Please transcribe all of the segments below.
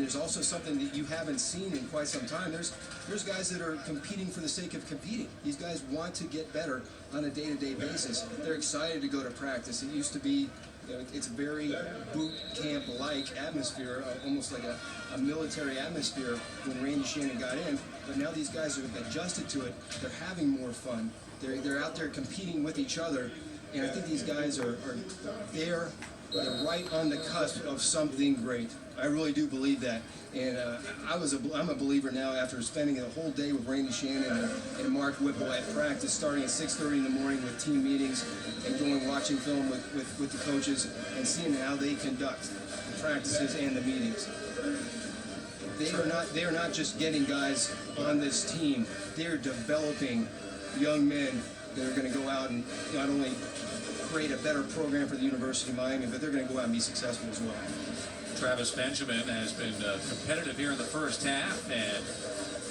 There's also something that you haven't seen in quite some time. There's guys that are competing for the sake of competing. These guys want to get better on a day-to-day basis. They're excited to go to practice. It used to be, it's a very boot camp-like atmosphere, almost like a military atmosphere when Randy Shannon got in. But now these guys have adjusted to it. They're having more fun. They're out there competing with each other. And I think these guys are there. They're right on the cusp of something great. I really do believe that. And I'm a believer now after spending a whole day with Randy Shannon and Mark Whipple at practice, starting at 6:30 in the morning with team meetings and going watching film with the coaches and seeing how they conduct the practices and the meetings. They are not just getting guys on this team. They're developing young men that are going to go out and not only create a better program for the University of Miami, but they're going to go out and be successful as well. Travis Benjamin has been competitive here in the first half, and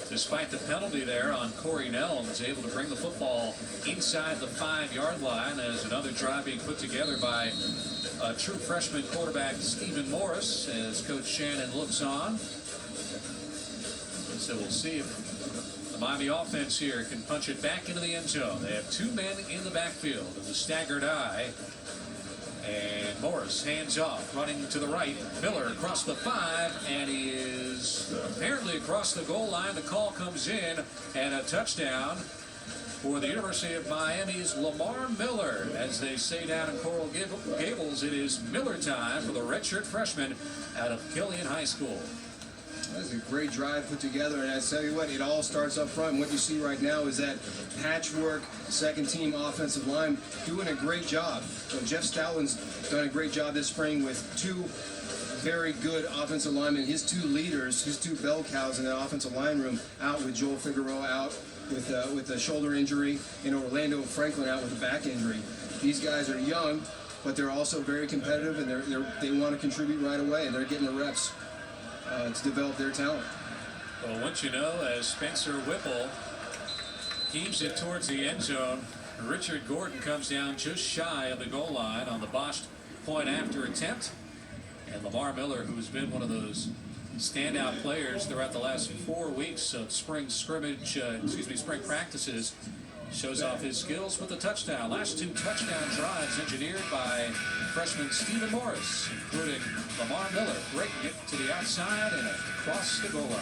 despite the penalty there on Corey Nelms, was able to bring the football inside the 5-yard line as another drive being put together by a true freshman quarterback Stephen Morris as Coach Shannon looks on. So we'll see if the Miami offense here can punch it back into the end zone. They have 2 men in the backfield of the staggered eye. And Morris hands off, running to the right. Miller across the 5, and he is apparently across the goal line. The call comes in, and a touchdown for the University of Miami's Lamar Miller. As they say down in Coral Gables, it is Miller time for the redshirt freshman out of Killian High School. That's a great drive put together, and I tell you what, it all starts up front. And what you see right now is that patchwork second-team offensive line doing a great job. So Jeff Stoutland's done a great job this spring with 2 very good offensive linemen. His 2 leaders, his 2 bell cows in the offensive line room, out with Joel Figueroa out with a shoulder injury, and Orlando Franklin out with a back injury. These guys are young, but they're also very competitive, and they want to contribute right away, and they're getting the reps to develop their talent. Well, once you know, as Spencer Whipple keeps it towards the end zone, Richard Gordon comes down just shy of the goal line on the botched point after attempt. And Lamar Miller, who's been one of those standout players throughout the last 4 weeks of spring practices, shows off his skills with a touchdown. Last 2 touchdown drives engineered by freshman Stephen Morris, including Lamar Miller breaking it to the outside and across the goal line.